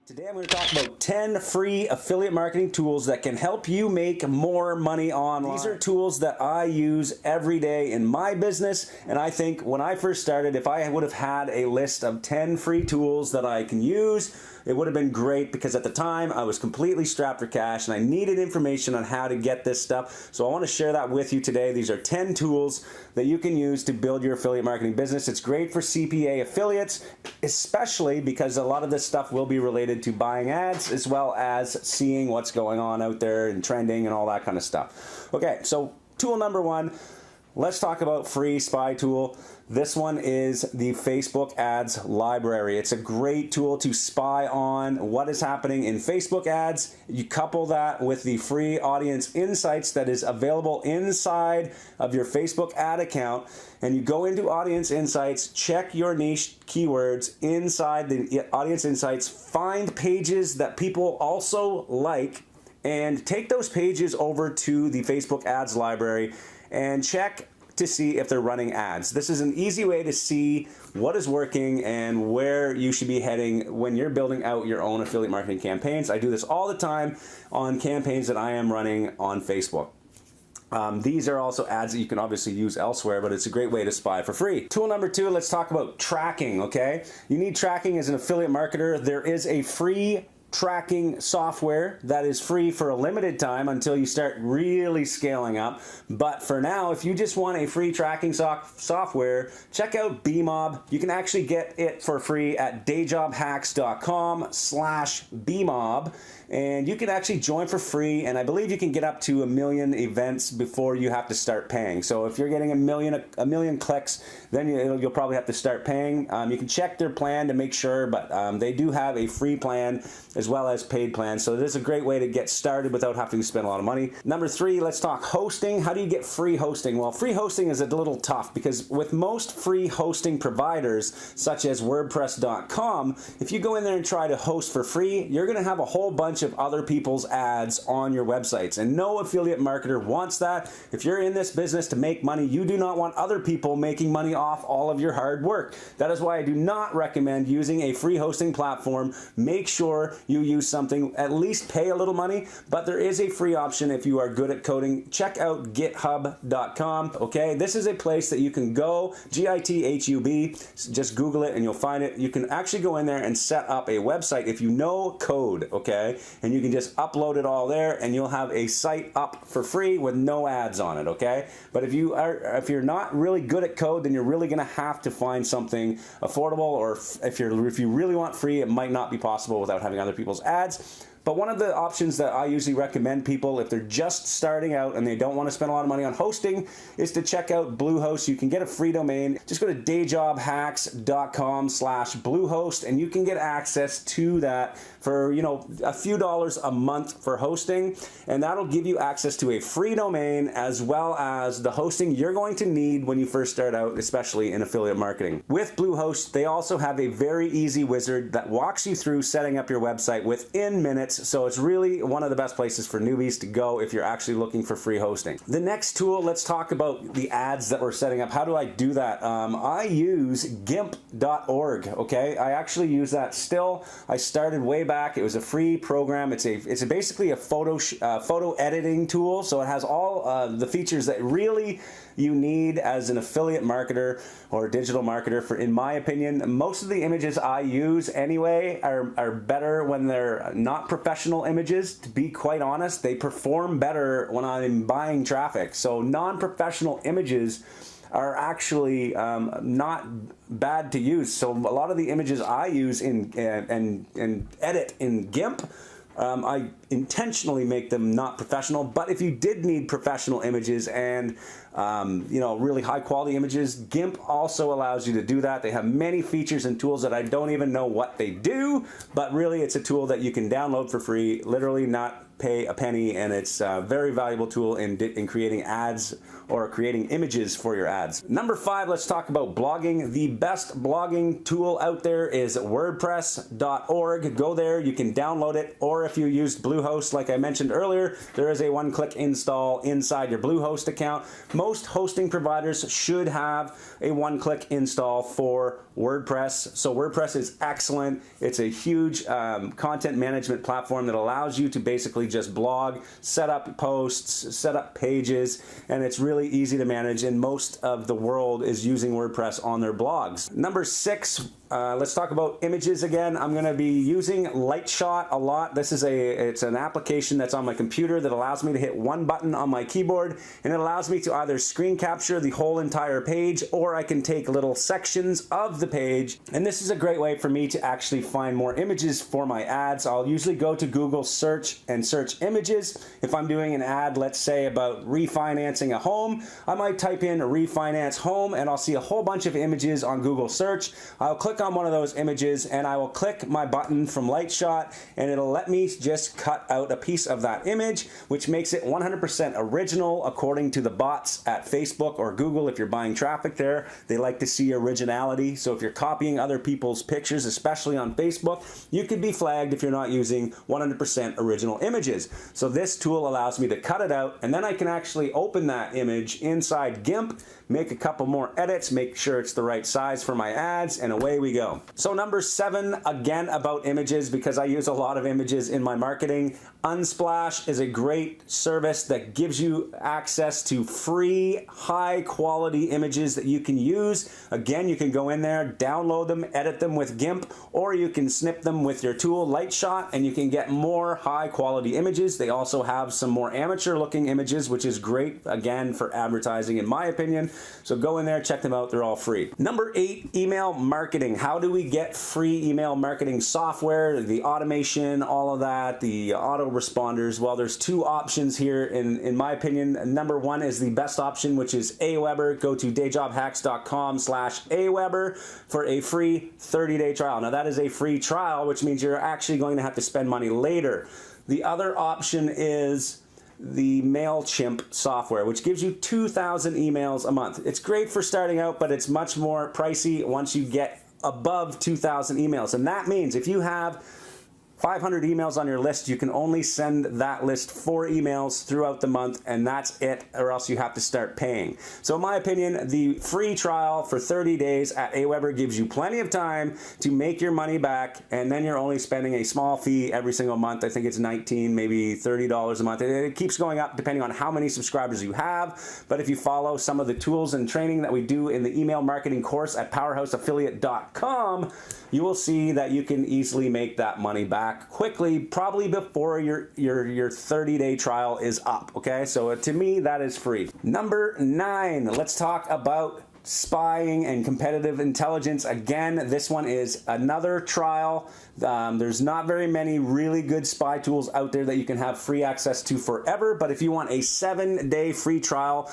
Today I'm going to talk about 10 free affiliate marketing tools that can help you make more money online. These are tools that I use every day in my business, and I think when I first started, if I would have had a list of 10 free tools that I can use, it would have been great, because at the time I was completely strapped for cash and I needed information on how to get this stuff. So I want to share that with you today. These are 10 tools that you can use to build your affiliate marketing business. It's great for CPA affiliates, especially because a lot of this stuff will be related to buying ads as well as seeing what's going on out there and trending and all that kind of stuff. Okay, so tool number one, let's talk about free spy tool. This one is the Facebook ads library. It's a great tool to spy on what is happening in Facebook ads. You couple that with the free audience insights that is available inside of your Facebook ad account, and you go into audience insights, check your niche keywords inside the audience insights, find pages that people also like, and take those pages over to the Facebook ads library and check to see if they're running ads. This is an easy way to see what is working and where you should be heading when you're building out your own affiliate marketing campaigns. I do this all the time on campaigns that I am running on Facebook. These are also ads that you can obviously use elsewhere, but it's a great way to spy for free. Tool number two, let's talk about tracking, okay? You need tracking as an affiliate marketer. There is a free tracking software that is free for a limited time until you start really scaling up. But for now, if you just want a free tracking software, check out Bmob. You can actually get it for free at dayjobhacks.com/Bmob, and you can actually join for free, and I believe you can get up to 1 million events before you have to start paying. So if you're getting a million clicks, then you'll probably have to start paying. You can check their plan to make sure, but they do have a free plan as well as paid plans. So it is a great way to get started without having to spend a lot of money. Number three, let's talk hosting. How do you get free hosting? Well, free hosting is a little tough, because with most free hosting providers, such as WordPress.com, if you go in there and try to host for free, you're going to have a whole bunch of other people's ads on your websites, and no affiliate marketer wants that. If you're in this business to make money, you do not want other people making money off all of your hard work. That is why I do not recommend using a free hosting platform. Make sure you use something, at least pay a little money, but there is a free option if you are good at coding. Check out github.com, okay? This is a place that you can go, GITHUB, just Google it and you'll find it. You can actually go in there and set up a website if you know code, okay? And you can just upload it all there and you'll have a site up for free with no ads on it, okay? But if you're not really good at code, then you're really gonna have to find something affordable, or if you really want free, it might not be possible without having other people's ads. But one of the options that I usually recommend people, if they're just starting out and they don't want to spend a lot of money on hosting, is to check out Bluehost. You can get a free domain. Just go to dayjobhacks.com/Bluehost and you can get access to that for, you know, a few dollars a month for hosting, and that'll give you access to a free domain as well as the hosting you're going to need when you first start out, especially in affiliate marketing. With Bluehost, they also have a very easy wizard that walks you through setting up your website within minutes. So it's really one of the best places for newbies to go if you're actually looking for free hosting. The next tool, let's talk about the ads that we're setting up. How do I do that? I use GIMP.org, okay? I actually use that still. I started way back. It was a free program. It's basically a photo editing tool, so it has all the features that really you need as an affiliate marketer or digital marketer. In my opinion, most of the images I use anyway are better when they're not professional images. To be quite honest, they perform better when I'm buying traffic. So non-professional images are actually not bad to use. So a lot of the images I use and edit in GIMP, I intentionally make them not professional. But if you did need professional images and you know, really high quality images, GIMP also allows you to do that. They have many features and tools that I don't even know what they do, but really it's a tool that you can download for free, literally not pay a penny, and it's a very valuable tool in creating ads or creating images for your ads. Number 5, let's talk about blogging. The best blogging tool out there is WordPress.org. Go there, you can download it, or if you used Bluehost, like I mentioned earlier, there is a one-click install inside your Bluehost account. Most most hosting providers should have a one-click install for WordPress. So WordPress is excellent. It's a huge content management platform that allows you to basically just blog, set up posts, set up pages, and it's really easy to manage, and most of the world is using WordPress on their blogs. Number 6, let's talk about images again. I'm going to be using Lightshot a lot. This is it's an application that's on my computer that allows me to hit one button on my keyboard, and it allows me to either screen capture the whole entire page, or I can take little sections of the page. And this is a great way for me to actually find more images for my ads. I'll usually go to Google search and search images. If I'm doing an ad, let's say about refinancing a home, I might type in refinance home, and I'll see a whole bunch of images on Google search. I'll click on one of those images, and I will click my button from Lightshot, and it'll let me just cut out a piece of that image, which makes it 100% original according to the bots at Facebook or Google. If you're buying traffic there, they like to see originality. So if you're copying other people's pictures, especially on Facebook, you could be flagged if you're not using 100% original images. So this tool allows me to cut it out, and then I can actually open that image inside GIMP, make a couple more edits, make sure it's the right size for my ads, and away we go. So number 7, again about images, because I use a lot of images in my marketing. Unsplash is a great service that gives you access to free, high quality images that you can use. Again, you can go in there, download them, edit them with GIMP, or you can snip them with your tool Lightshot, and you can get more high quality images. They also have some more amateur looking images, which is great, again, for advertising in my opinion. So go in there, check them out, they're all free. Number 8, email marketing. How do we get free email marketing software, the automation, all of that, the autoresponders? Well, there's 2 options here in my opinion. Number 1 is the best option, which is Aweber. Go to dayjobhacks.com/Aweber for a free 30-day trial. Now that is a free trial, which means you're actually going to have to spend money later. The other option is the MailChimp software, which gives you 2,000 emails a month. It's great for starting out, but it's much more pricey once you get above 2,000 emails. And that means if you have 500 emails on your list, you can only send that list 4 emails throughout the month, and that's it, or else you have to start paying. So in my opinion, the free trial for 30 days at Aweber gives you plenty of time to make your money back, and then you're only spending a small fee every single month. I think it's $19, maybe $30 a month. It keeps going up depending on how many subscribers you have, but if you follow some of the tools and training that we do in the email marketing course at powerhouseaffiliate.com, you will see that you can easily make that money back quickly, probably before your 30-day trial is up, okay? So to me, that is free. Number 9, let's talk about spying and competitive intelligence. Again, this one is another trial. There's not very many really good spy tools out there that you can have free access to forever, but if you want a 7-day free trial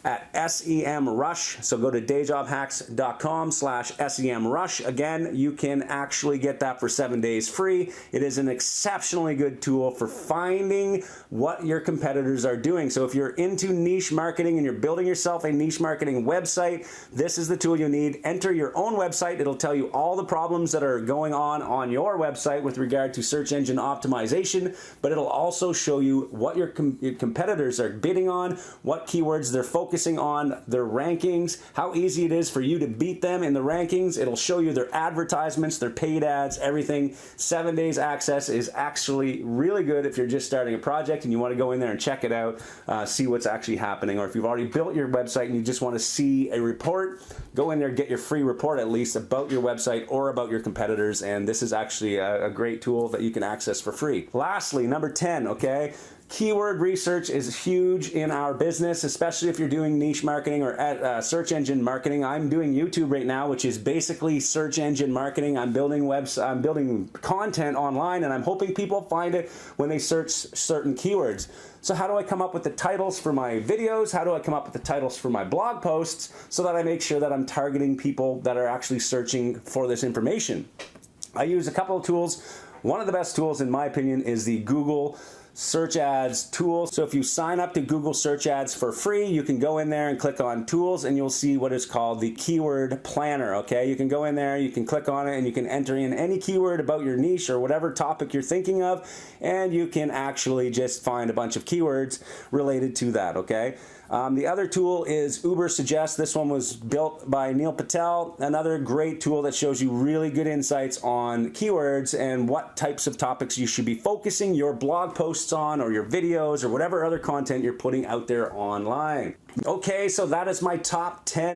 at SEMrush, so go to dayjobhacks.com/SEMrush. Again, you can actually get that for 7 days free. It is an exceptionally good tool for finding what your competitors are doing. So if you're into niche marketing and you're building yourself a niche marketing website, this is the tool you need. Enter your own website. It'll tell you all the problems that are going on your website with regard to search engine optimization, but it'll also show you what your competitors are bidding on, what keywords they're focusing on, their rankings, how easy it is for you to beat them in the rankings. It'll show you their advertisements, their paid ads, everything. 7 days access is actually really good if you're just starting a project and you want to go in there and check it out, see what's actually happening. Or if you've already built your website and you just want to see a report, go in there, get your free report at least about your website or about your competitors, and this is actually a great tool that you can access for free. Lastly, number 10, okay? Keyword research is huge in our business, especially if you're doing niche marketing or search engine marketing. I'm doing YouTube right now, which is basically search engine marketing. I'm building I'm building content online, and I'm hoping people find it when they search certain keywords. So how do I come up with the titles for my videos? How do I come up with the titles for my blog posts so that I make sure that I'm targeting people that are actually searching for this information? I use a couple of tools. One of the best tools, in my opinion, is the Google Search Ads tool. So if you sign up to Google Search Ads for free, you can go in there and click on Tools, and you'll see what is called the Keyword Planner, okay? You can go in there, you can click on it, and you can enter in any keyword about your niche or whatever topic you're thinking of, and you can actually just find a bunch of keywords related to that, okay? The other tool is Ubersuggest. This one was built by Neil Patel. Another great tool that shows you really good insights on keywords and what types of topics you should be focusing your blog posts on, or your videos, or whatever other content you're putting out there online. Okay, so that is my top 10